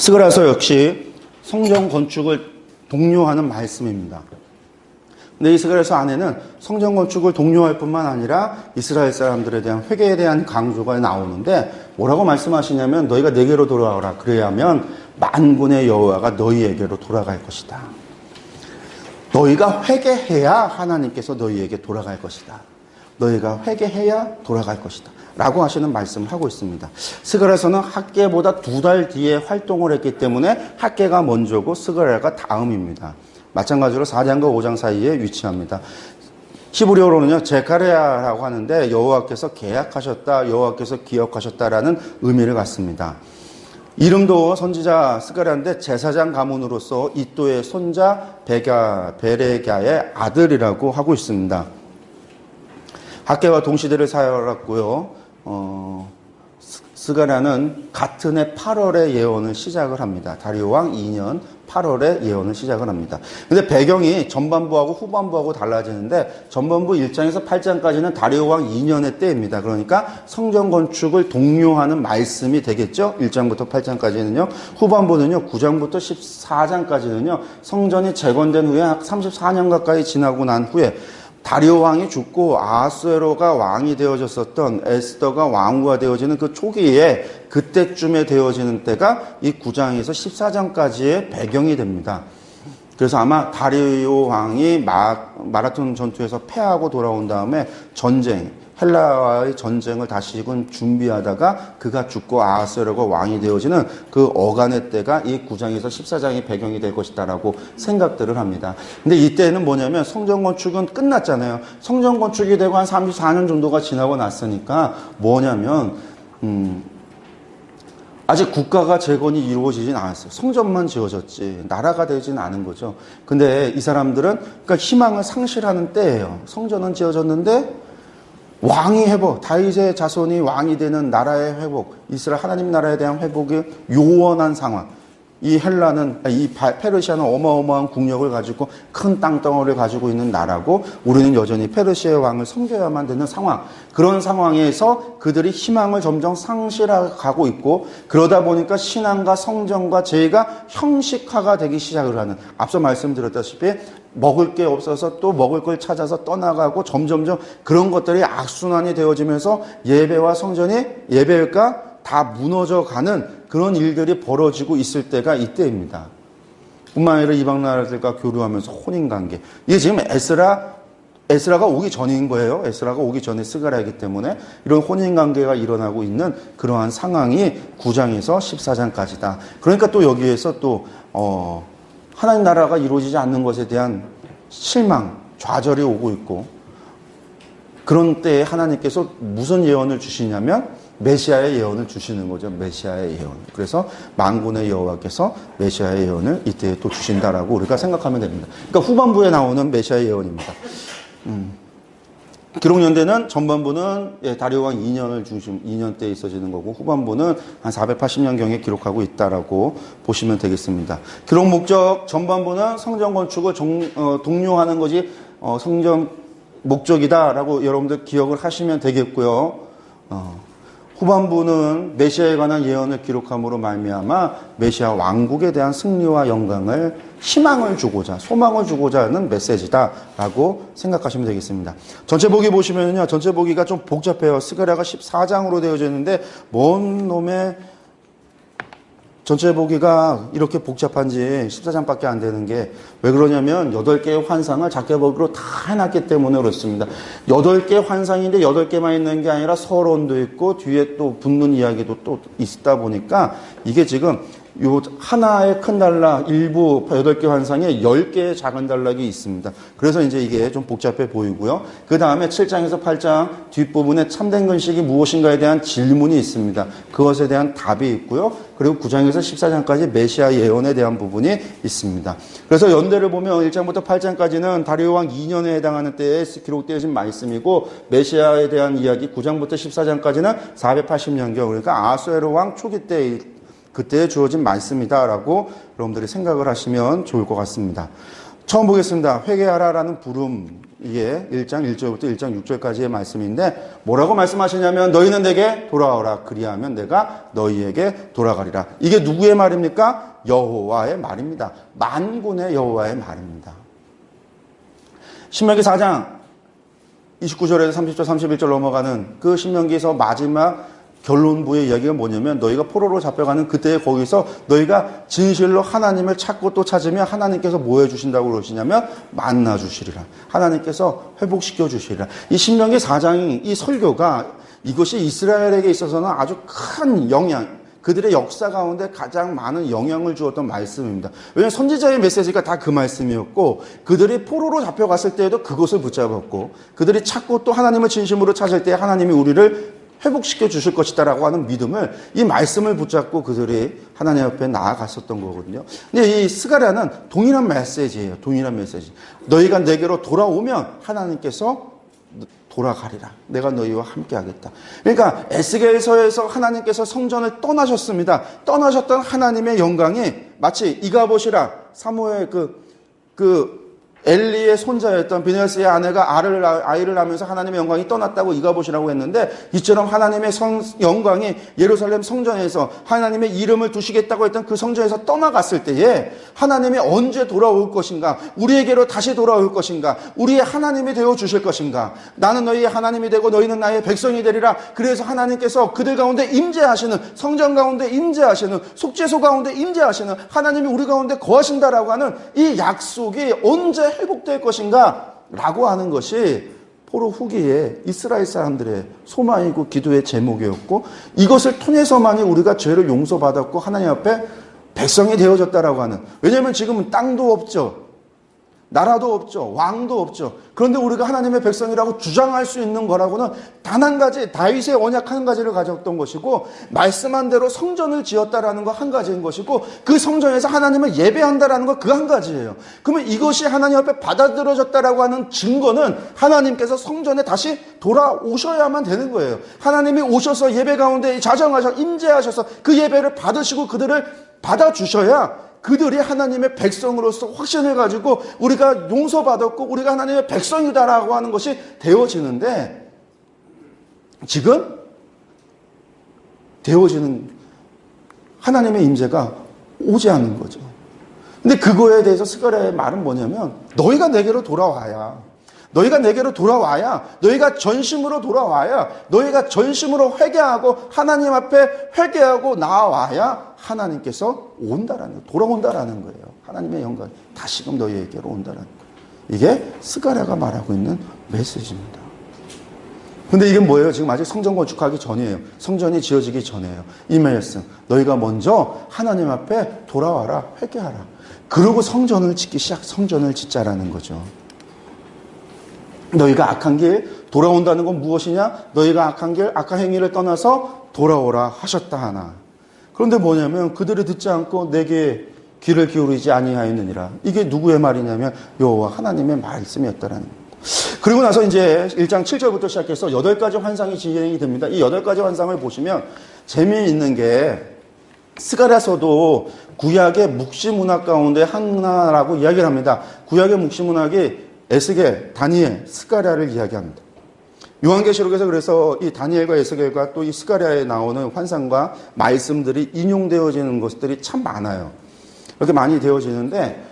스가랴서 역시 성전 건축을 독려하는 말씀입니다. 근데 이 스가랴서 안에는 성전 건축을 독려할 뿐만 아니라 이스라엘 사람들에 대한 회개에 대한 강조가 나오는데 뭐라고 말씀하시냐면 너희가 내게로 돌아오라. 그래야면 만군의 여호와가 너희에게로 돌아갈 것이다. 너희가 회개해야 하나님께서 너희에게 돌아갈 것이다. 너희가 회개해야 돌아갈 것이다. 라고 하시는 말씀을 하고 있습니다. 스가랴서는 학개보다 2달 뒤에 활동을 했기 때문에 학개가 먼저고 스가랴가 다음입니다. 마찬가지로 4장과 5장 사이에 위치합니다. 히브리어로는요, 제카랴라고 하는데 여호와께서 계약하셨다, 여호와께서 기억하셨다라는 의미를 갖습니다. 이름도 선지자 스가랴인데 제사장 가문으로서 이또의 손자 베레갸의 아들이라고 하고 있습니다. 학개와 동시대를 살았고요. 스가랴는 같은 해 8월에 예언을 시작을 합니다. 다리오 왕 2년 8월에 예언을 시작을 합니다. 근데 배경이 전반부하고 후반부하고 달라지는데 전반부 1장에서 8장까지는 다리오 왕 2년의 때입니다. 그러니까 성전 건축을 독려하는 말씀이 되겠죠. 1장부터 8장까지는요. 후반부는요. 9장부터 14장까지는요. 성전이 재건된 후에 34년 가까이 지나고 난 후에 다리오 왕이 죽고 아하수에로가 왕이 되어졌었던 에스더가 왕후가 되어지는 그 초기에 그때쯤에 되어지는 때가 이 9장에서 14장까지의 배경이 됩니다. 그래서 아마 다리오 왕이 마라톤 전투에서 패하고 돌아온 다음에 헬라와의 전쟁을 다시금 준비하다가 그가 죽고 아하수에로가 왕이 되어지는 그 어간의 때가 이 9장에서 14장의 배경이 될 것이다라고 생각들을 합니다. 근데 이때는 뭐냐면 성전 건축은 끝났잖아요. 성전 건축이 되고 한 34년 정도가 지나고 났으니까 뭐냐면 아직 국가가 재건이 이루어지진 않았어요. 성전만 지어졌지 나라가 되진 않은 거죠. 근데 이 사람들은 그러니까 희망을 상실하는 때예요. 성전은 지어졌는데 왕이 회복, 다윗의 자손이 왕이 되는 나라의 회복, 이스라엘 하나님 나라에 대한 회복이 요원한 상황. 이 페르시아는 어마어마한 국력을 가지고 큰 땅덩어리를 가지고 있는 나라고 우리는 여전히 페르시아의 왕을 섬겨야만 되는 상황. 그런 상황에서 그들이 희망을 점점 상실하고 있고 그러다 보니까 신앙과 성전과 제의가 형식화가 되기 시작을 하는 앞서 말씀드렸다시피 먹을 게 없어서 또 먹을 걸 찾아서 떠나가고 점점점 그런 것들이 악순환이 되어지면서 예배와 성전이 예배가 다 무너져가는 그런 일들이 벌어지고 있을 때가 이때입니다. 뿐만 아니라 이방 나라들과 교류하면서 혼인관계. 이게 지금 에스라가 오기 전인 거예요. 에스라가 오기 전에 스가랴이기 때문에 이런 혼인관계가 일어나고 있는 그러한 상황이 9장에서 14장까지다. 그러니까 또 여기에서 또 하나님 나라가 이루어지지 않는 것에 대한 실망, 좌절이 오고 있고 그런 때에 하나님께서 무슨 예언을 주시냐면 메시아의 예언을 주시는 거죠. 메시아의 예언. 그래서 만군의 여호와께서 메시아의 예언을 이때에 또 주신다라고 우리가 생각하면 됩니다. 그러니까 후반부에 나오는 메시아의 예언입니다. 기록 연대는 전반부는 다리오 왕 2년 때 있어지는 거고 후반부는 한 480년경에 기록하고 있다라고 보시면 되겠습니다. 기록 목적 전반부는 성전 건축을 독려하는 것이 성전 목적이다라고 여러분들 기억을 하시면 되겠고요. 후반부는 메시아에 관한 예언을 기록함으로 말미암아 메시아 왕국에 대한 승리와 영광을 희망을 주고자 소망을 주고자 하는 메시지다라고 생각하시면 되겠습니다. 전체 보기 보시면요. 전체 보기가 좀 복잡해요. 스가랴가 14장으로 되어져 있는데 뭔 놈의 전체 보기가 이렇게 복잡한지 14장밖에 안 되는 게 왜 그러냐면 8개의 환상을 작게 보기로 다 해놨기 때문에 그렇습니다. 8개의 환상인데 8개만 있는 게 아니라 서론도 있고 뒤에 또 붙는 이야기도 또 있다 보니까 이게 지금 요 하나의 큰 단락 일부 8개 환상에 10개의 작은 단락이 있습니다. 그래서 이제 이게 좀 복잡해 보이고요. 그 다음에 7장에서 8장 뒷부분에 참된 근식이 무엇인가에 대한 질문이 있습니다. 그것에 대한 답이 있고요. 그리고 9장에서 14장까지 메시아 예언에 대한 부분이 있습니다. 그래서 연대를 보면 1장부터 8장까지는 다리오 왕 2년에 해당하는 때에 기록되어진 말씀이고 메시아에 대한 이야기 9장부터 14장까지는 480년경 그러니까 아하수에로 왕 초기 때 그때에 주어진 말씀이다라고 여러분들이 생각을 하시면 좋을 것 같습니다. 처음 보겠습니다. 회개하라라는 부름, 이게 1장 1절부터 1장 6절까지의 말씀인데 뭐라고 말씀하시냐면 너희는 내게 돌아오라 그리하면 내가 너희에게 돌아가리라. 이게 누구의 말입니까? 여호와의 말입니다. 만군의 여호와의 말입니다. 신명기 4장 29절에서 30절 31절 넘어가는 그 신명기에서 마지막 결론부의 이야기가 뭐냐면 너희가 포로로 잡혀가는 그때 거기서 너희가 진실로 하나님을 찾고 또 찾으면 하나님께서 뭐 해주신다고 그러시냐면 만나 주시리라. 하나님께서 회복시켜 주시리라. 이 신명기 4장이 이 설교가 이것이 이스라엘에게 있어서는 아주 큰 영향, 그들의 역사 가운데 가장 많은 영향을 주었던 말씀입니다. 왜냐하면 선지자의 메시지가 다 그 말씀이었고 그들이 포로로 잡혀갔을 때에도 그것을 붙잡았고 그들이 찾고 또 하나님을 진심으로 찾을 때 하나님이 우리를 회복시켜 주실 것이다라고 하는 믿음을 이 말씀을 붙잡고 그들이 하나님 앞에 나아갔었던 거거든요. 근데 이 스가랴는 동일한 메시지예요. 동일한 메시지. 너희가 내게로 돌아오면 하나님께서 돌아가리라. 내가 너희와 함께 하겠다. 그러니까 에스겔서에서 하나님께서 성전을 떠나셨습니다. 떠나셨던 하나님의 영광이 마치 이가봇이라 사무엘 엘리의 손자였던 비느하스의 아내가 아이를 낳으면서 하나님의 영광이 떠났다고 이가봇이라고 했는데 이처럼 하나님의 영광이 예루살렘 성전에서 하나님의 이름을 두시겠다고 했던 그 성전에서 떠나갔을 때에 하나님이 언제 돌아올 것인가, 우리에게로 다시 돌아올 것인가, 우리의 하나님이 되어 주실 것인가, 나는 너희의 하나님이 되고 너희는 나의 백성이 되리라. 그래서 하나님께서 그들 가운데 임재하시는, 성전 가운데 임재하시는, 속죄소 가운데 임재하시는 하나님이 우리 가운데 거하신다라고 하는 이 약속이 언제 회복될 것인가 라고 하는 것이 포로 후기에 이스라엘 사람들의 소망이고 기도의 제목이었고 이것을 통해서만이 우리가 죄를 용서받았고 하나님 앞에 백성이 되어졌다라고 하는, 왜냐하면 지금은 땅도 없죠, 나라도 없죠, 왕도 없죠. 그런데 우리가 하나님의 백성이라고 주장할 수 있는 거라고는 단 한 가지, 다윗의 언약 한 가지를 가졌던 것이고 말씀한 대로 성전을 지었다라는 거 한 가지인 것이고 그 성전에서 하나님을 예배한다라는 거 그 한 가지예요. 그러면 이것이 하나님 앞에 받아들여졌다라고 하는 증거는 하나님께서 성전에 다시 돌아오셔야만 되는 거예요. 하나님이 오셔서 예배 가운데 자정하셔 임재하셔서 그 예배를 받으시고 그들을 받아주셔야 그들이 하나님의 백성으로서 확신을 가지고 우리가 용서받았고 우리가 하나님의 백성이다라고 하는 것이 되어지는데 지금 되어지는 하나님의 임재가 오지 않는 거죠. 근데 그거에 대해서 스가랴의 말은 뭐냐면 너희가 내게로 돌아와야, 너희가 내게로 돌아와야, 너희가 전심으로 돌아와야, 너희가 전심으로 회개하고 하나님 앞에 회개하고 나와야 하나님께서 온다라는 거예요. 돌아온다라는 거예요. 하나님의 영광이 다시금 너희에게로 온다라는 거예요. 이게 스가랴가 말하고 있는 메시지입니다. 근데 이게 뭐예요? 지금 아직 성전 건축하기 전이에요. 성전이 지어지기 전이에요. 이 말씀, 너희가 먼저 하나님 앞에 돌아와라, 회개하라. 그러고 성전을 성전을 짓자라는 거죠. 너희가 악한 길 돌아온다는 건 무엇이냐? 너희가 악한 길, 악한 행위를 떠나서 돌아오라 하셨다 하나. 그런데 뭐냐면 그들이 듣지 않고 내게 귀를 기울이지 아니하였느니라. 이게 누구의 말이냐면 여호와 하나님의 말씀이었다라는 거예요. 그리고 나서 이제 1장 7절부터 시작해서 8가지 환상이 진행이 됩니다. 이 8가지 환상을 보시면 재미있는 게 스가랴서도 구약의 묵시문학 가운데 하나라고 이야기를 합니다. 구약의 묵시문학이 에스겔, 다니엘, 스가랴를 이야기합니다. 요한계시록에서 그래서 이 다니엘과 에스겔과 또 이 스가랴에 나오는 환상과 말씀들이 인용되어지는 것들이 참 많아요. 이렇게 많이 되어지는데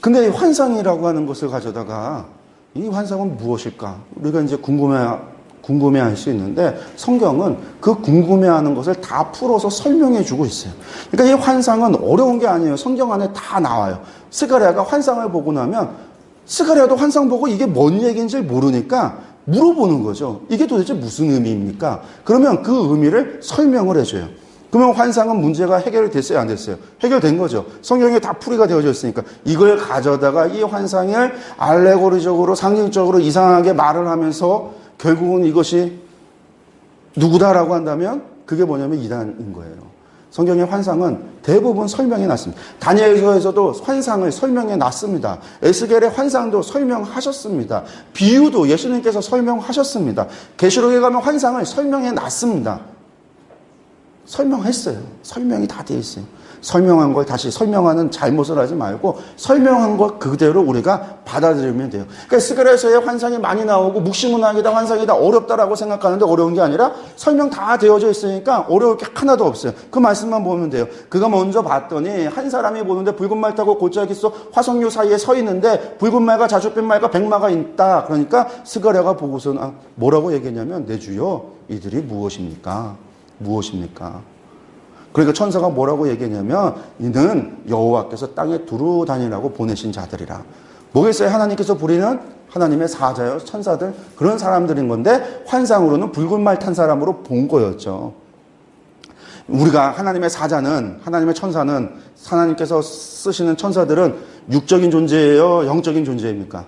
근데 이 환상이라고 하는 것을 가져다가 이 환상은 무엇일까? 우리가 이제 궁금해할 수 있는데 성경은 그 궁금해하는 것을 다 풀어서 설명해 주고 있어요. 그러니까 이 환상은 어려운 게 아니에요. 성경 안에 다 나와요. 스가랴가 환상을 보고 나면 스가랴도 환상 보고 이게 뭔 얘기인지 모르니까 물어보는 거죠. 이게 도대체 무슨 의미입니까? 그러면 그 의미를 설명을 해줘요. 그러면 환상은 문제가 해결이 됐어요, 안 됐어요? 해결된 거죠. 성경에 다 풀이가 되어져 있으니까 이걸 가져다가 이 환상을 알레고리적으로 상징적으로 이상하게 말을 하면서 결국은 이것이 누구다라고 한다면 그게 뭐냐면 이단인 거예요. 성경의 환상은 대부분 설명해 놨습니다. 다니엘서에서도 환상을 설명해 놨습니다. 에스겔의 환상도 설명하셨습니다. 비유도 예수님께서 설명하셨습니다. 계시록에 가면 환상을 설명해 놨습니다. 설명했어요. 설명이 다 되어 있어요. 설명한 걸 다시 설명하는 잘못을 하지 말고 설명한 것 그대로 우리가 받아들이면 돼요. 그러니까 스가랴서에 환상이 많이 나오고 묵시문학이다 환상이다 어렵다라고 생각하는데 어려운 게 아니라 설명 다 되어져 있으니까 어려울 게 하나도 없어요. 그 말씀만 보면 돼요. 그가 먼저 봤더니 한 사람이 보는데 붉은 말 타고 골짜기 속 화석류 사이에 서 있는데 붉은 말과 자줏빛 말과 백마가 있다. 그러니까 스가랴가 보고서는 뭐라고 얘기했냐면 내 주여 이들이 무엇입니까? 무엇입니까? 그러니까 천사가 뭐라고 얘기했냐면 이는 여호와께서 땅에 두루 다니라고 보내신 자들이라. 뭐겠어요? 하나님께서 부리는 하나님의 사자요 천사들 그런 사람들인 건데 환상으로는 붉은 말 탄 사람으로 본 거였죠. 우리가 하나님의 사자는 하나님의 천사는 하나님께서 쓰시는 천사들은 육적인 존재예요? 영적인 존재입니까?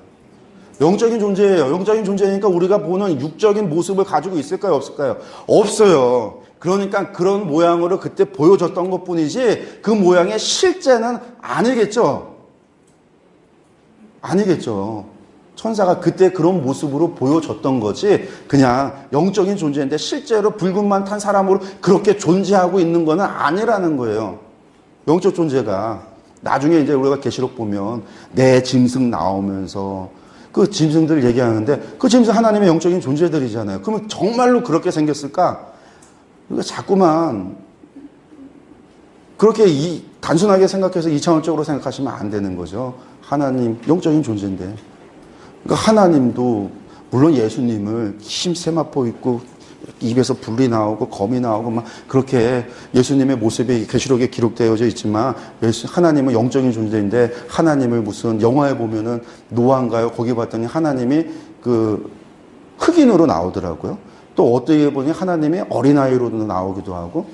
영적인 존재예요. 영적인 존재니까 우리가 보는 육적인 모습을 가지고 있을까요? 없을까요? 없어요. 그러니까 그런 모양으로 그때 보여줬던 것뿐이지 그 모양의 실제는 아니겠죠. 아니겠죠. 천사가 그때 그런 모습으로 보여줬던 거지 그냥 영적인 존재인데 실제로 붉은만 탄 사람으로 그렇게 존재하고 있는 거는 아니라는 거예요. 영적 존재가 나중에 이제 우리가 계시록 보면 내 짐승 나오면서 그 짐승들 얘기하는데 그 짐승 하나님의 영적인 존재들이잖아요. 그러면 정말로 그렇게 생겼을까? 그러니까 자꾸만 그렇게 단순하게 생각해서 이차원적으로 생각하시면 안 되는 거죠. 하나님 영적인 존재인데 그러니까 하나님도 물론 예수님을 힘세마포 있고 입에서 불이 나오고 검이 나오고 막 그렇게 예수님의 모습이 계시록에 기록되어져 있지만 하나님은 영적인 존재인데 하나님을 무슨 영화에 보면은 노아인가요? 거기 봤더니 하나님이 그 흑인으로 나오더라고요. 또 어떻게 보니 하나님이 어린아이로도 나오기도 하고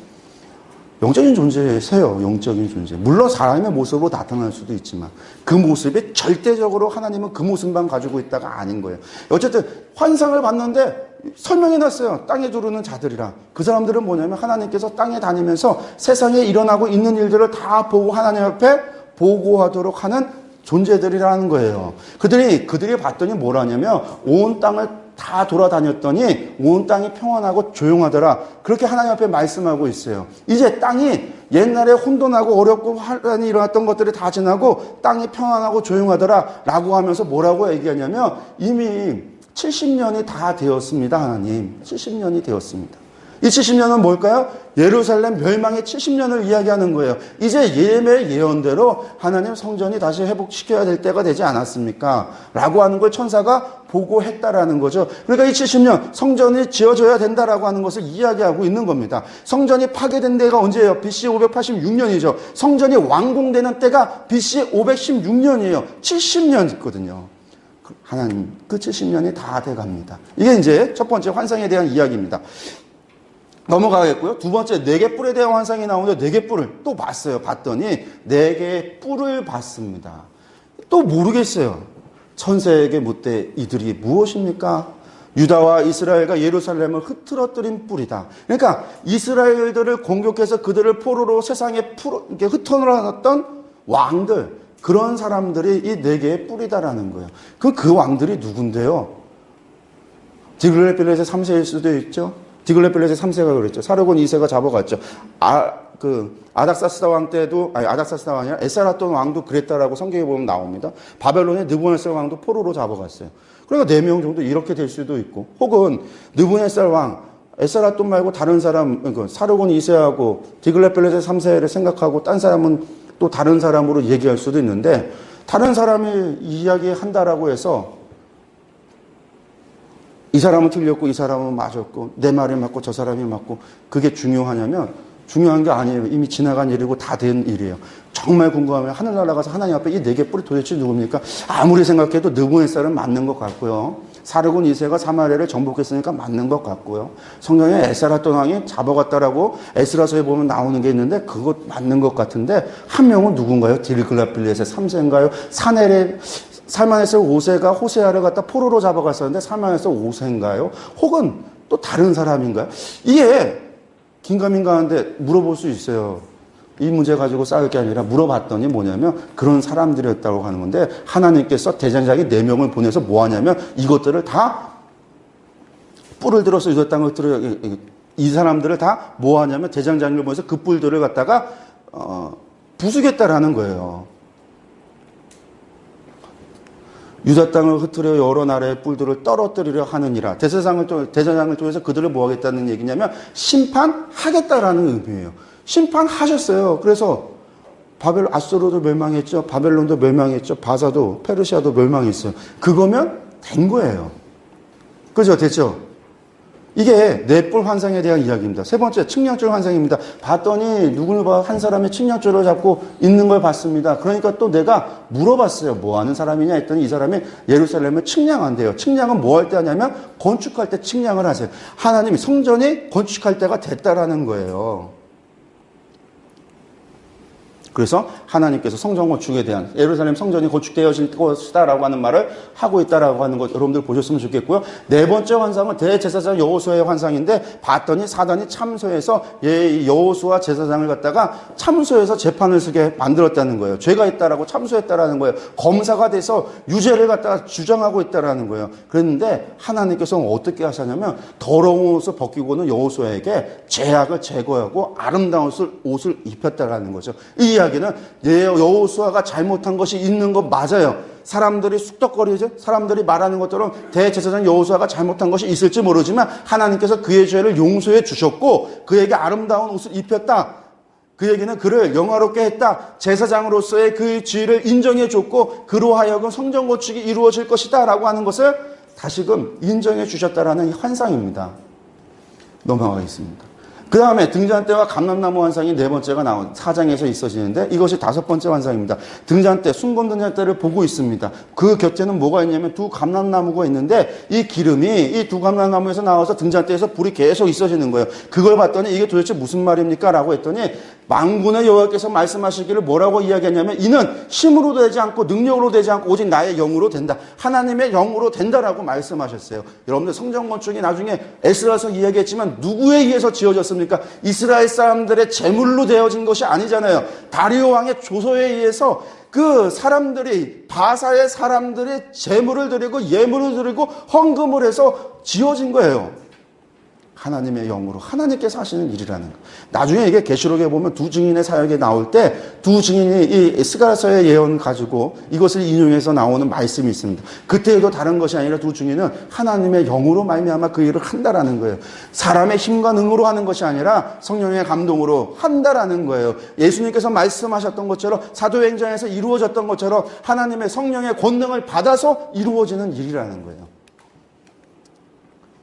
영적인 존재세요. 영적인 존재. 물론 사람의 모습으로 나타날 수도 있지만 그 모습이 절대적으로 하나님은 그 모습만 가지고 있다가 아닌 거예요. 어쨌든 환상을 봤는데 설명해놨어요. 땅에 두르는 자들이라. 그 사람들은 뭐냐면 하나님께서 땅에 다니면서 세상에 일어나고 있는 일들을 다 보고 하나님 앞에 보고하도록 하는 존재들이라는 거예요. 그들이 봤더니 뭐라냐면 온 땅을 다 돌아다녔더니 온 땅이 평안하고 조용하더라. 그렇게 하나님 앞에 말씀하고 있어요. 이제 땅이 옛날에 혼돈하고 어렵고 환란이 일어났던 것들이 다 지나고 땅이 평안하고 조용하더라 라고 하면서 뭐라고 얘기하냐면 이미 70년이 다 되었습니다. 하나님 70년이 되었습니다. 이 70년은 뭘까요? 예루살렘 멸망의 70년을 이야기하는 거예요. 이제 예레미야의 예언대로 하나님 성전이 다시 회복시켜야 될 때가 되지 않았습니까? 라고 하는 걸 천사가 보고했다라는 거죠. 그러니까 이 70년 성전이 지어져야 된다라고 하는 것을 이야기하고 있는 겁니다. 성전이 파괴된 때가 언제예요? BC 586년이죠. 성전이 완공되는 때가 BC 516년이에요. 70년 있거든요. 하나님 그 70년이 다 돼갑니다. 이게 이제 첫 번째 환상에 대한 이야기입니다. 넘어가겠고요. 두 번째, 4개 뿔에 대한 환상이 나오는데 4개 뿔을 또 봤어요. 봤더니 4개의 뿔을 봤습니다. 또 모르겠어요. 천사에게 묻되 이들이 무엇입니까? 유다와 이스라엘과 예루살렘을 흐트러뜨린 뿔이다. 그러니까 이스라엘들을 공격해서 그들을 포로로 세상에 이렇게 흩어놓았던 왕들, 그런 사람들이 이 4개의 뿔이다라는 거예요. 그 왕들이 누군데요? 디글렛필레셋 3세일 수도 있죠. 디글렛필레셋 3세가 그랬죠. 사르곤 2세가 잡아갔죠. 아닥사스다 왕 때도, 아닥사스다 왕이 아니라 에사라돈 왕도 그랬다라고 성경에 보면 나옵니다. 바벨론의 느부갓네살 왕도 포로로 잡아갔어요. 그러니까 4명 정도 이렇게 될 수도 있고, 혹은 느부갓네살 왕, 에사라돈 말고 다른 사람, 사르곤 2세하고 디글렛필레셋 3세를 생각하고 딴 사람은 또 다른 사람으로 얘기할 수도 있는데, 다른 사람이 이야기한다라고 해서 이 사람은 틀렸고 이 사람은 맞았고 내 말이 맞고 저 사람이 맞고 그게 중요하냐면 중요한 게 아니에요. 이미 지나간 일이고 다 된 일이에요. 정말 궁금하면 하늘나라 가서 하나님 앞에 이 4개 뿔이 도대체 누굽니까? 아무리 생각해도 느부갓네살은 맞는 것 같고요. 사르곤 2세가 사마리아를 정복했으니까 맞는 것 같고요. 성경에 에사라돈 왕이 잡아갔다라고 에스라서에 보면 나오는 게 있는데 그것 맞는 것 같은데 한 명은 누군가요? 디글렛필레셋 3세인가요? 살만에서 5세가 호세아를 갖다 포로로 잡아갔었는데 살만에서 5세인가요? 혹은 또 다른 사람인가요? 이게 긴가민가한데 물어볼 수 있어요. 이 문제 가지고 싸울 게 아니라 물어봤더니 뭐냐면 그런 사람들이었다고 하는 건데 하나님께서 대장장이 4명을 보내서 뭐 하냐면 이것들을 다 뿔을 들어서 이랬다는 것들을 이 사람들을 다 뭐 하냐면 대장장이를 보내서 그 뿔들을 갖다가 부수겠다라는 거예요. 유다 땅을 흩으려 여러 나라의 뿔들을 떨어뜨리려 하느니라. 대제사장을 통해서 그들을 뭐 하겠다는 얘기냐면 심판하겠다라는 의미예요. 심판하셨어요. 그래서 아수르도 멸망했죠. 바벨론도 멸망했죠. 바사도 페르시아도 멸망했어요. 그거면 된 거예요. 그죠? 됐죠? 이게 넷불 환상에 대한 이야기입니다. 세 번째, 칙령줄 환상입니다. 봤더니 누구를 봐 한 사람이 칙령줄을 잡고 있는 걸 봤습니다. 그러니까 또 내가 물어봤어요. 뭐 하는 사람이냐 했더니 이 사람이 예루살렘을 측량한대요. 측량은 뭐 할 때 하냐면 건축할 때 측량을 하세요. 하나님이 성전이 건축할 때가 됐다라는 거예요. 그래서 하나님께서 성전 건축에 대한 예루살렘 성전이 건축되어질 것이다라고 하는 말을 하고 있다라고 하는 것 여러분들 보셨으면 좋겠고요. 네 번째 환상은 대제사장 여호수아의 환상인데 봤더니 사단이 참소해서 여호수아 제사장을 갖다가 참소해서 재판을 쓰게 만들었다는 거예요. 죄가 있다라고 참소했다라는 거예요. 검사가 돼서 유죄를 갖다가 주장하고 있다라는 거예요. 그랬는데 하나님께서 어떻게 하셨냐면 더러운 옷을 벗기고는 여호수아에게 죄악을 제거하고 아름다운 옷을 입혔다라는 거죠. 이 이야기는 여호수아가 잘못한 것이 있는 것 맞아요. 사람들이 쑥덕거리죠. 사람들이 말하는 것처럼 대제사장 여호수아가 잘못한 것이 있을지 모르지만 하나님께서 그의 죄를 용서해 주셨고 그에게 아름다운 옷을 입혔다. 그 얘기는 그를 영화롭게 했다. 제사장으로서의 그의 지위를 인정해 줬고 그로 하여금 성전 건축이 이루어질 것이다 라고 하는 것을 다시금 인정해 주셨다라는 환상입니다. 넘어가겠습니다. 그 다음에 등잔대와 감람나무 환상이 네 번째가 나온 4장에서 있어지는데 이것이 다섯 번째 환상입니다. 등잔대, 순금 등잔대를 보고 있습니다. 그 곁에는 뭐가 있냐면 두 감람나무가 있는데 이 기름이 이 두 감람나무에서 나와서 등잔대에서 불이 계속 있어지는 거예요. 그걸 봤더니 이게 도대체 무슨 말입니까? 라고 했더니 만군의 여호와께서 말씀하시기를 뭐라고 이야기했냐면 이는 힘으로 되지 않고 능력으로 되지 않고 오직 나의 영으로 된다. 하나님의 영으로 된다라고 말씀하셨어요. 여러분들 성전 건축이 나중에 에스라서 이야기했지만 누구에 의해서 지어졌습니까? 이스라엘 사람들의 제물로 되어진 것이 아니잖아요. 다리오 왕의 조서에 의해서 그 사람들이 바사의 사람들이 제물을 드리고 예물을 드리고 헌금을 해서 지어진 거예요. 하나님의 영으로 하나님께서 하시는 일이라는 거. 나중에 이게 계시록에 보면 두 증인의 사역에 나올 때 두 증인이 이 스가랴서의 예언 가지고 이것을 인용해서 나오는 말씀이 있습니다. 그때에도 다른 것이 아니라 두 증인은 하나님의 영으로 말미암아 그 일을 한다라는 거예요. 사람의 힘과 능으로 하는 것이 아니라 성령의 감동으로 한다라는 거예요. 예수님께서 말씀하셨던 것처럼 사도행전에서 이루어졌던 것처럼 하나님의 성령의 권능을 받아서 이루어지는 일이라는 거예요.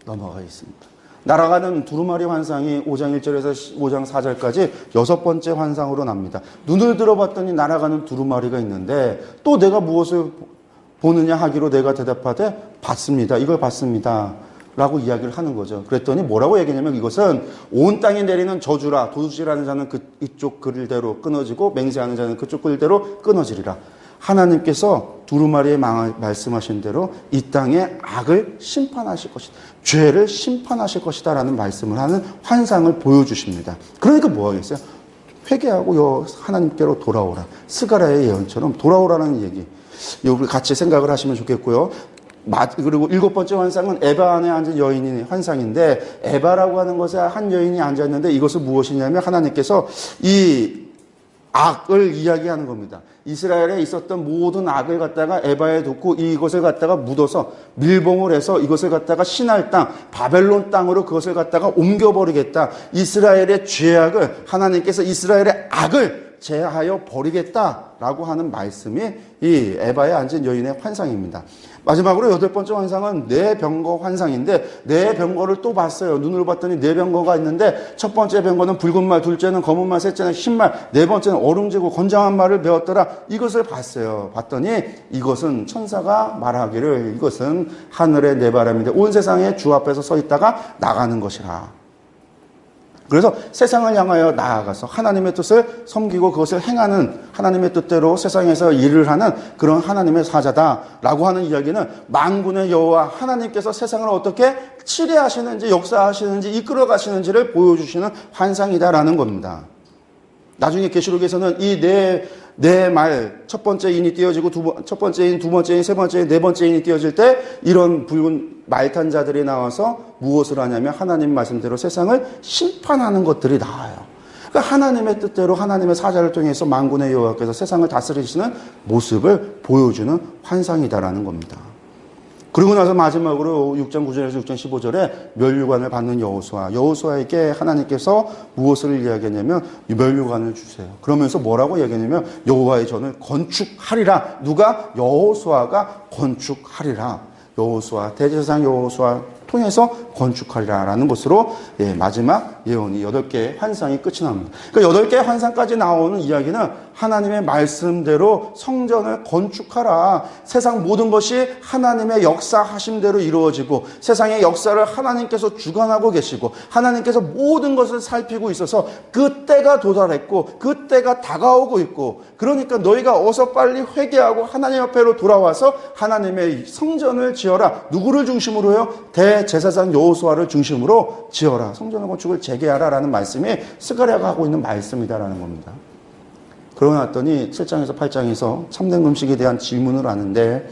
넘어가겠습니다. 날아가는 두루마리 환상이 5장 1절에서 5장 4절까지 여섯 번째 환상으로 납니다. 눈을 들어봤더니 날아가는 두루마리가 있는데 또 내가 무엇을 보느냐 하기로 내가 대답하되 봤습니다. 이걸 봤습니다. 라고 이야기를 하는 거죠. 그랬더니 뭐라고 얘기냐면 이것은 온 땅에 내리는 저주라. 도둑질하는 자는 이쪽 글대로 끊어지고 맹세하는 자는 그쪽 글대로 끊어지리라. 하나님께서 두루마리에 말씀하신 대로 이 땅에 악을 심판하실 것이다. 죄를 심판하실 것이다 라는 말씀을 하는 환상을 보여주십니다. 그러니까 뭐 하겠어요? 회개하고 하나님께로 돌아오라. 스가랴의 예언처럼 돌아오라는 얘기. 여기 같이 생각을 하시면 좋겠고요. 그리고 일곱 번째 환상은 에바 안에 앉은 여인의 환상인데 에바라고 하는 것에 한 여인이 앉았는데 이것은 무엇이냐면 하나님께서 이 악을 이야기하는 겁니다. 이스라엘에 있었던 모든 악을 갖다가 에바에 뒀고 이것을 갖다가 묻어서 밀봉을 해서 이것을 갖다가 신할 땅, 바벨론 땅으로 그것을 갖다가 옮겨버리겠다. 이스라엘의 죄악을 하나님께서 이스라엘의 악을 제하여 버리겠다라고 하는 말씀이 이 에바에 앉은 여인의 환상입니다. 마지막으로 여덟 번째 환상은 네 병거 환상인데 네 병거를 또 봤어요. 눈으로 봤더니 네 병거가 있는데 첫 번째 병거는 붉은 말, 둘째는 검은 말, 셋째는 흰 말, 네 번째는 얼음지고 건장한 말을 배웠더라. 이것을 봤어요. 봤더니 이것은 천사가 말하기를 이것은 하늘의 네 바람인데 온 세상에 주 앞에서 서 있다가 나가는 것이라. 그래서 세상을 향하여 나아가서 하나님의 뜻을 섬기고 그것을 행하는 하나님의 뜻대로 세상에서 일을 하는 그런 하나님의 사자다라고 하는 이야기는 만군의 여호와 하나님께서 세상을 어떻게 치례하시는지 역사하시는지 이끌어 가시는지를 보여주시는 환상이다라는 겁니다. 나중에 계시록에서는 이 네 말, 첫 번째 인이 띄어지고 첫 번째 인, 두 번째 인, 세 번째 인, 네 번째 인이 띄어질 때 이런 붉은 말탄 자들이 나와서 무엇을 하냐면 하나님 말씀대로 세상을 심판하는 것들이 나와요. 그러니까 하나님의 뜻대로 하나님의 사자를 통해서 만군의 여호와께서 세상을 다스리시는 모습을 보여주는 환상이다라는 겁니다. 그리고 나서 마지막으로 6장 9절에서 6장 15절에 멸류관을 받는 여호수아에게 하나님께서 무엇을 이야기하냐면 멸류관을 주세요. 그러면서 뭐라고 이야기하냐면 여호와의 전을 건축하리라. 누가? 여호수아가 건축하리라. 여호수아, 대제사장 여호수아 통해서 건축하리라라는 것으로 마지막 예언이 8개의 환상이 끝이 납니다. 그러니까 8개의 환상까지 나오는 이야기는 하나님의 말씀대로 성전을 건축하라. 세상 모든 것이 하나님의 역사하심대로 이루어지고 세상의 역사를 하나님께서 주관하고 계시고 하나님께서 모든 것을 살피고 있어서 그 때가 도달했고 그 때가 다가오고 있고 그러니까 너희가 어서 빨리 회개하고 하나님 앞에로 돌아와서 하나님의 성전을 지어라. 누구를 중심으로요? 대제사장 여호수아를 중심으로 지어라. 성전 건축을 재개하라라는 말씀이 스가랴가 하고 있는 말씀이다라는 겁니다. 그러고 났더니 7장에서 8장에서 참된 금식에 대한 질문을 하는데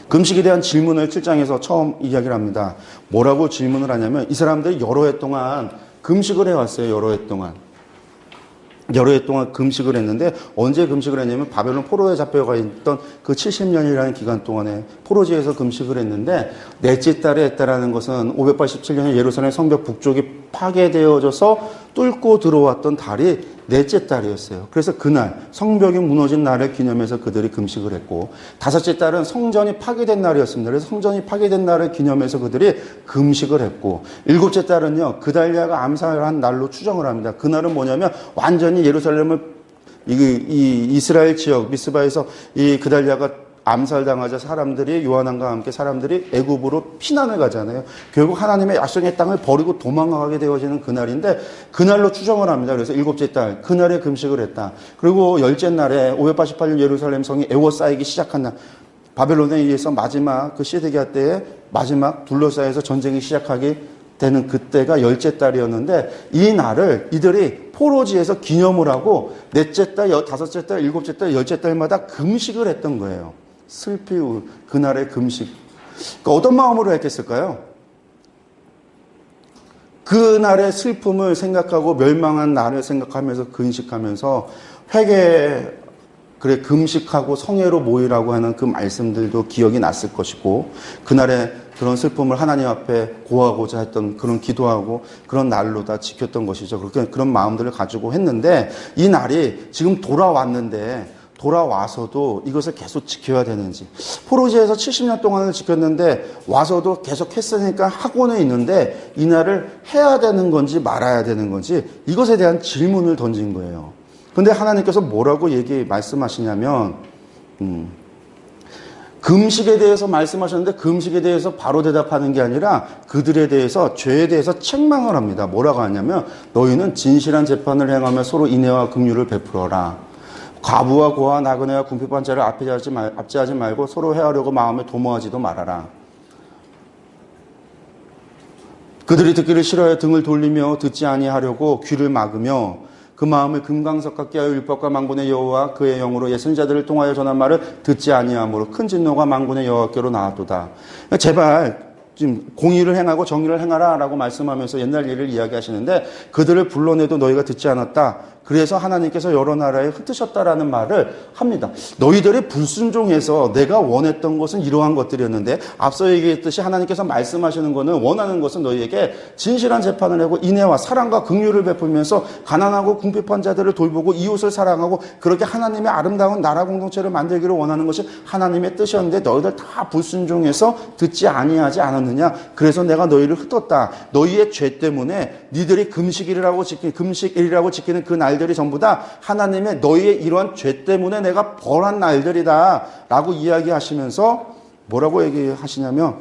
금식에 대한 질문을 7장에서 처음 이야기를 합니다. 뭐라고 질문을 하냐면 이 사람들이 여러 해 동안 금식을 해왔어요. 여러 해 동안 금식을 했는데 언제 금식을 했냐면 바벨론 포로에 잡혀가 있던 그 70년이라는 기간 동안에 포로지에서 금식을 했는데 넷째 달에 했다라는 것은 587년에 예루살렘 성벽 북쪽이 파괴되어져서 뚫고 들어왔던 달이 넷째 달이었어요. 그래서 그날 성벽이 무너진 날을 기념해서 그들이 금식을 했고 다섯째 달은 성전이 파괴된 날이었습니다. 그래서 성전이 파괴된 날을 기념해서 그들이 금식을 했고 일곱째 달은요 그달리아가 암살한 날로 추정을 합니다. 그날은 뭐냐면 완전히 예루살렘을 이 이스라엘 지역 미스바에서 이 그달리아가 암살당하자 사람들이 요한왕과 함께 사람들이 애굽으로 피난을 가잖아요. 결국 하나님의 약속의 땅을 버리고 도망가게 되어지는 그날인데 그날로 추정을 합니다. 그래서 일곱째 달 그날에 금식을 했다. 그리고 열째 날에 588년 예루살렘 성이 에워싸이기 시작한 날 바벨론에 의해서 마지막 그 시드기야 때에 마지막 둘러싸여서 전쟁이 시작하게 되는 그때가 열째 달이었는데 이 날을 이들이 포로지에서 기념을 하고 넷째 달, 다섯째 달, 일곱째 달, 열째 달마다 금식을 했던 거예요. 슬피 그날의 금식. 그러니까 어떤 마음으로 했겠을까요? 그날의 슬픔을 생각하고 멸망한 날을 생각하면서 금식하면서 금식하고 성회로 모이라고 하는 그 말씀들도 기억이 났을 것이고 그날의 그런 슬픔을 하나님 앞에 고하고자 했던 그런 기도하고 그런 날로 다 지켰던 것이죠. 그렇게 그런 마음들을 가지고 했는데 이 날이 지금 돌아와서도 이것을 계속 지켜야 되는지 포로지에서 70년 동안을 지켰는데 와서도 계속 했으니까 하고는 있는데 이 날을 해야 되는 건지 말아야 되는 건지 이것에 대한 질문을 던진 거예요. 근데 하나님께서 뭐라고 말씀하시냐면 금식에 대해서 말씀하셨는데 금식에 대해서 바로 대답하는 게 아니라 그들에 대해서 죄에 대해서 책망을 합니다. 뭐라고 하냐면 너희는 진실한 재판을 행하며 서로 인애와 긍휼을 베풀어라. 과부와 고아 나그네와 궁핍한 자를 압제하지 말고 서로 해하려고 마음에 도모하지도 말아라. 그들이 듣기를 싫어하여 등을 돌리며 듣지 아니하려고 귀를 막으며 그 마음을 금강석 같게 하여 율법과 만군의 여호와 그의 영으로 예선자들을 통하여 전한 말을 듣지 아니하므로 큰 진노가 만군의 여호와께로 나왔도다. 제발 지금 공의를 행하고 정의를 행하라 라고 말씀하면서 옛날 일을 이야기하시는데 그들을 불러내도 너희가 듣지 않았다. 그래서 하나님께서 여러 나라에 흩으셨다라는 말을 합니다. 너희들이 불순종해서 내가 원했던 것은 이러한 것들이었는데 앞서 얘기했듯이 하나님께서 말씀하시는 것은 원하는 것은 너희에게 진실한 재판을 하고 인애와 사랑과 긍휼을 베풀면서 가난하고 궁핍한 자들을 돌보고 이웃을 사랑하고 그렇게 하나님의 아름다운 나라 공동체를 만들기를 원하는 것이 하나님의 뜻이었는데 너희들 다 불순종해서 듣지 아니하지 않았느냐. 그래서 내가 너희를 흩었다. 너희의 죄 때문에 니들이 금식일이라고 지키는 그 날들이 전부 다 하나님의 너희의 이러한 죄 때문에 내가 벌한 날들이다 라고 이야기하시면서 뭐라고 얘기하시냐면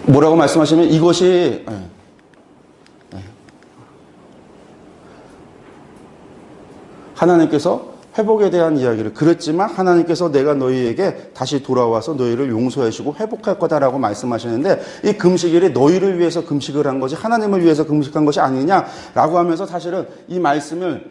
뭐라고 말씀하시면 이것이 하나님께서 회복에 대한 이야기를 그랬지만 하나님께서 내가 너희에게 다시 돌아와서 너희를 용서하시고 회복할 거다라고 말씀하시는데 이 금식일이 너희를 위해서 금식을 한 것이 하나님을 위해서 금식한 것이 아니냐라고 하면서 사실은 이 말씀을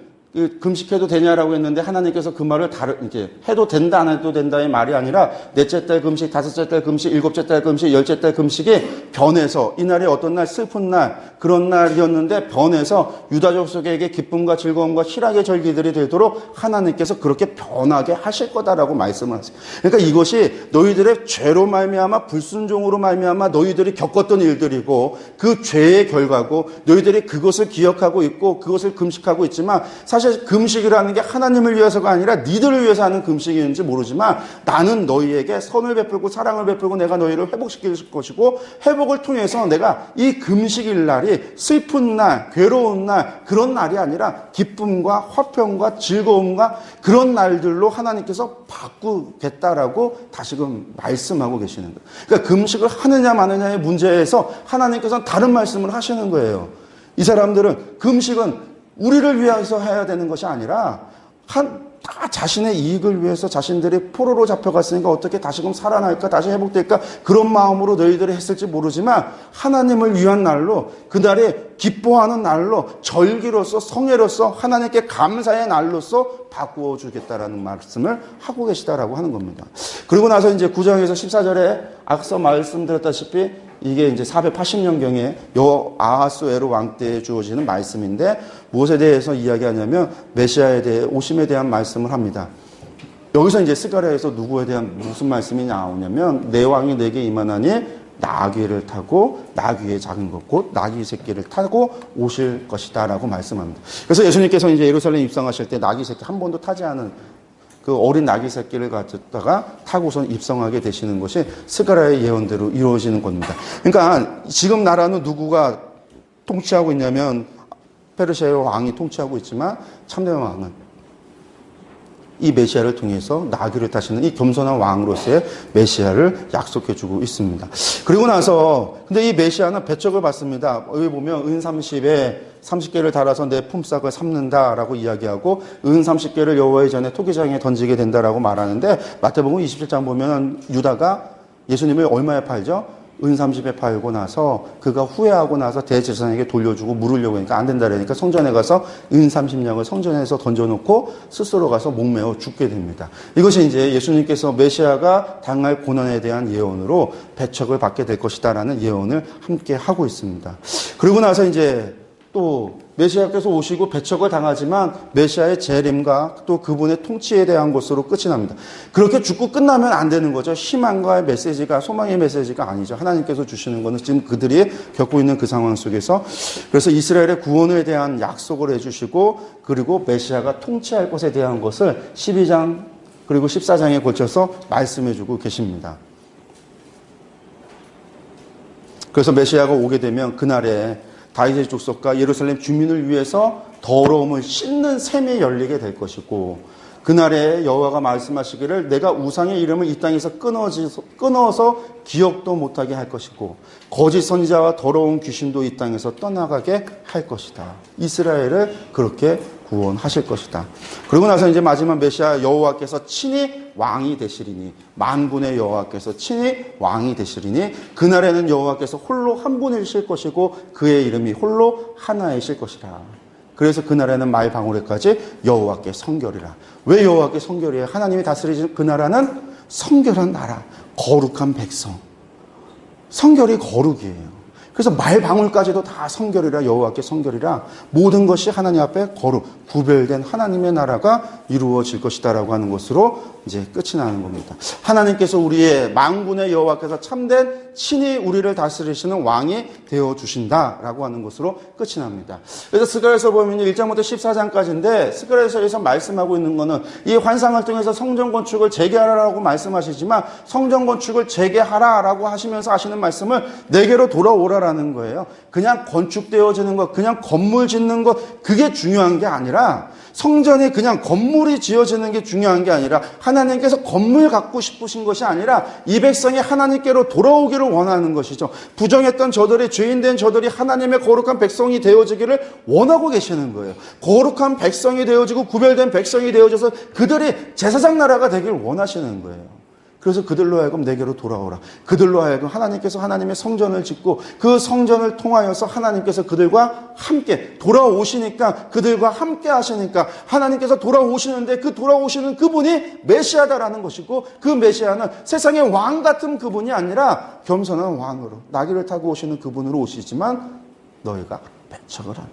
금식해도 되냐라고 했는데 하나님께서 그 말을 이제 해도 된다 안 해도 된다의 말이 아니라 넷째 달 금식, 다섯째 달 금식, 일곱째 달 금식, 열째 달 금식이 변해서 이날이 어떤 날 슬픈 날 그런 날이었는데 변해서 유다 족속에게 기쁨과 즐거움과 희락의 절기들이 되도록 하나님께서 그렇게 변하게 하실 거다라고 말씀을 하세요. 그러니까 이것이 너희들의 죄로 말미암아 불순종으로 말미암아 너희들이 겪었던 일들이고 그 죄의 결과고 너희들이 그것을 기억하고 있고 그것을 금식하고 있지만 사실 금식이라는 게 하나님을 위해서가 아니라 니들을 위해서 하는 금식인지 모르지만 나는 너희에게 선을 베풀고 사랑을 베풀고 내가 너희를 회복시킬 것이고 회복을 통해서 내가 이 금식일 날이 슬픈 날, 괴로운 날 그런 날이 아니라 기쁨과 화평과 즐거움과 그런 날들로 하나님께서 바꾸겠다라고 다시금 말씀하고 계시는 거예요. 그러니까 금식을 하느냐 마느냐의 문제에서 하나님께서는 다른 말씀을 하시는 거예요. 이 사람들은 금식은 우리를 위해서 해야 되는 것이 아니라 다 자신의 이익을 위해서 자신들이 포로로 잡혀갔으니까 어떻게 다시금 살아날까 다시 회복될까 그런 마음으로 너희들이 했을지 모르지만 하나님을 위한 날로 그날에 기뻐하는 날로 절기로서 성회로서 하나님께 감사의 날로서 바꾸어 주겠다라는 말씀을 하고 계시다라고 하는 겁니다. 그리고 나서 이제 9장에서 14절에 앞서 말씀드렸다시피 이게 이제 480년경에 아하수에로 왕 때에 주어지는 말씀인데 무엇에 대해서 이야기하냐면 메시아에 대해 오심에 대한 말씀을 합니다. 여기서 이제 스가랴에서 누구에 대한 무슨 말씀이 나오냐면 내 왕이 내게 임하나니 나귀를 타고 나귀의 작은 것 곧 나귀 새끼를 타고 오실 것이다 라고 말씀합니다. 그래서 예수님께서 이제 예루살렘 입성하실 때 나귀 새끼 한 번도 타지 않은 그 어린 나귀 새끼를 가졌다가 타고선 입성하게 되시는 것이 스가랴의 예언대로 이루어지는 겁니다. 그러니까 지금 나라는 누구가 통치하고 있냐면 페르시아의 왕이 통치하고 있지만 참된 왕은 이 메시아를 통해서 나귀를 타시는 이 겸손한 왕으로서의 메시아를 약속해주고 있습니다. 그리고 나서 근데 이 메시아는 배척을 받습니다. 여기 보면 은 30에 30개를 달아서 내 품삯을 삼는다라고 이야기하고 은 30개를 여호와의 전에 토기장에 던지게 된다라고 말하는데 마태복음 27장 보면 유다가 예수님을 얼마에 팔죠? 은 30에 팔고 나서 그가 후회하고 나서 대제사장에게 돌려주고 물으려고 하니까 안 된다 그러니까 성전에 가서 은 30냥을 성전에서 던져놓고 스스로 가서 목매어 죽게 됩니다. 이것이 이제 예수님께서 메시아가 당할 고난에 대한 예언으로 배척을 받게 될 것이다라는 예언을 함께 하고 있습니다. 그리고 나서 이제 또 메시아께서 오시고 배척을 당하지만 메시아의 재림과 또 그분의 통치에 대한 것으로 끝이 납니다. 그렇게 죽고 끝나면 안 되는 거죠. 희망과 메시지가 소망의 메시지가 아니죠. 하나님께서 주시는 것은 지금 그들이 겪고 있는 그 상황 속에서 그래서 이스라엘의 구원에 대한 약속을 해주시고 그리고 메시아가 통치할 것에 대한 것을 12장 그리고 14장에 걸쳐서 말씀해주고 계십니다. 그래서 메시아가 오게 되면 그날에 다윗의 족속과 예루살렘 주민을 위해서 더러움을 씻는 셈이 열리게 될 것이고 그날에 여호와가 말씀하시기를 내가 우상의 이름을 이 땅에서 끊어서 기억도 못하게 할 것이고 거짓 선지자와 더러운 귀신도 이 땅에서 떠나가게 할 것이다. 이스라엘을 그렇게 구원하실 것이다. 그리고 나서 이제 마지막 메시아 여호와께서 친히 왕이 되시리니 만군의 여호와께서 친히 왕이 되시리니 그날에는 여호와께서 홀로 한 분이실 것이고 그의 이름이 홀로 하나이실 것이라. 그래서 그날에는 말 방울에까지 여호와께 성결이라. 왜 여호와께 성결이에요? 하나님이 다스리시는 그 나라는 성결한 나라, 거룩한 백성. 성결이 거룩이에요. 그래서 말 방울까지도 다 성결이라 여호와께 성결이라 모든 것이 하나님 앞에 거룩, 구별된 하나님의 나라가 이루어질 것이다라고 하는 것으로 이제 끝이 나는 겁니다. 하나님께서 우리의 만군의 여호와께서 참된 친히 우리를 다스리시는 왕이 되어주신다라고 하는 것으로 끝이 납니다. 그래서 스가랴에서 보면 1장부터 14장까지인데 스가랴에서 말씀하고 있는 것은 이 환상을 통해서 성전 건축을 재개하라고 말씀하시지만 성전 건축을 재개하라라고 하시면서 하시는 말씀을 내게로 돌아오라라는 거예요. 그냥 건축되어지는 것, 그냥 건물 짓는 것 그게 중요한 게 아니라 성전이 그냥 건물이 지어지는 게 중요한 게 아니라 하나님께서 건물 갖고 싶으신 것이 아니라 이 백성이 하나님께로 돌아오기를 원하는 것이죠. 부정했던 저들이 죄인된 저들이 하나님의 거룩한 백성이 되어지기를 원하고 계시는 거예요. 거룩한 백성이 되어지고 구별된 백성이 되어져서 그들이 제사장 나라가 되기를 원하시는 거예요. 그래서 그들로 하여금 내게로 돌아오라. 그들로 하여금 하나님께서 하나님의 성전을 짓고 그 성전을 통하여서 하나님께서 그들과 함께 돌아오시니까, 그들과 함께 하시니까 하나님께서 돌아오시는데 그 돌아오시는 그분이 메시아다라는 것이고, 그 메시아는 세상의 왕 같은 그분이 아니라 겸손한 왕으로 나귀를 타고 오시는 그분으로 오시지만 너희가 배척을 하는.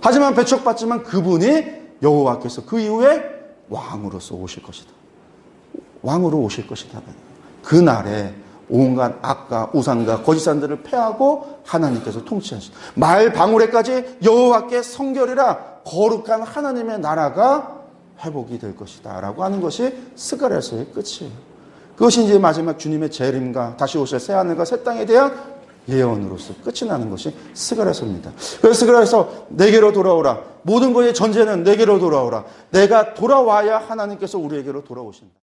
하지만 배척받지만 그분이 여호와께서 그 이후에 왕으로서 오실 것이다. 왕으로 오실 것이다. 그날에 온갖 악과 우상과 거짓산들을 패하고 하나님께서 통치하시다. 말 방울에까지 여호와께 성결이라 거룩한 하나님의 나라가 회복이 될 것이다 라고 하는 것이 스가랴서의 끝이에요. 그것이 이제 마지막 주님의 재림과 다시 오실 새하늘과 새 땅에 대한 예언으로서 끝이 나는 것이 스가랴서입니다. 그래서 스가랴서 내게로 돌아오라. 모든 것의 전제는 내게로 돌아오라. 내가 돌아와야 하나님께서 우리에게로 돌아오신다.